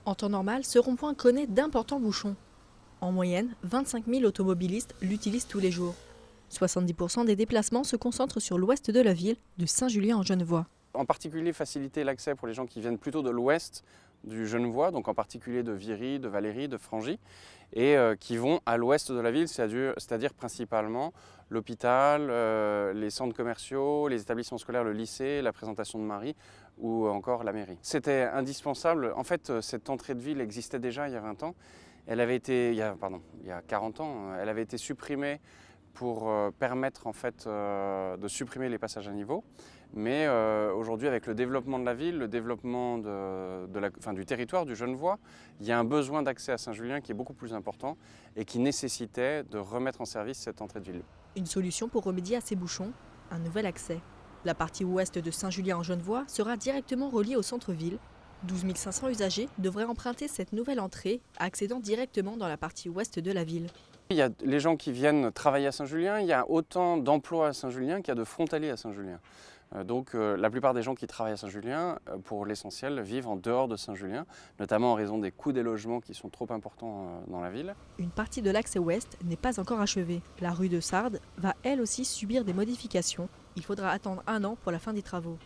En temps normal, ce rond-point connaît d'importants bouchons. En moyenne, 25 000 automobilistes l'utilisent tous les jours. 70% des déplacements se concentrent sur l'ouest de la ville, de Saint-Julien-en-Genevois. En particulier, faciliter l'accès pour les gens qui viennent plutôt de l'ouest du Genevois, donc en particulier de Viry, de Valéry, de Frangy, et qui vont à l'ouest de la ville, c'est-à-dire principalement l'hôpital, les centres commerciaux, les établissements scolaires, le lycée, la présentation de Marie ou encore la mairie. C'était indispensable. En fait, cette entrée de ville existait déjà il y a 20 ans. Elle avait été, il y a 40 ans, elle avait été supprimée pour permettre en fait, de supprimer les passages à niveau. Mais aujourd'hui, avec le développement de la ville, le développement du territoire du Genevois, il y a un besoin d'accès à Saint-Julien qui est beaucoup plus important et qui nécessitait de remettre en service cette entrée de ville. Une solution pour remédier à ces bouchons, un nouvel accès. La partie ouest de Saint-Julien-en-Genevois sera directement reliée au centre-ville. 12 500 usagers devraient emprunter cette nouvelle entrée, accédant directement dans la partie ouest de la ville. Il y a les gens qui viennent travailler à Saint-Julien, il y a autant d'emplois à Saint-Julien qu'il y a de frontaliers à Saint-Julien. Donc la plupart des gens qui travaillent à Saint-Julien, pour l'essentiel, vivent en dehors de Saint-Julien, notamment en raison des coûts des logements qui sont trop importants dans la ville. Une partie de l'accès ouest n'est pas encore achevée. La rue de Sardes va elle aussi subir des modifications. Il faudra attendre 1 an pour la fin des travaux.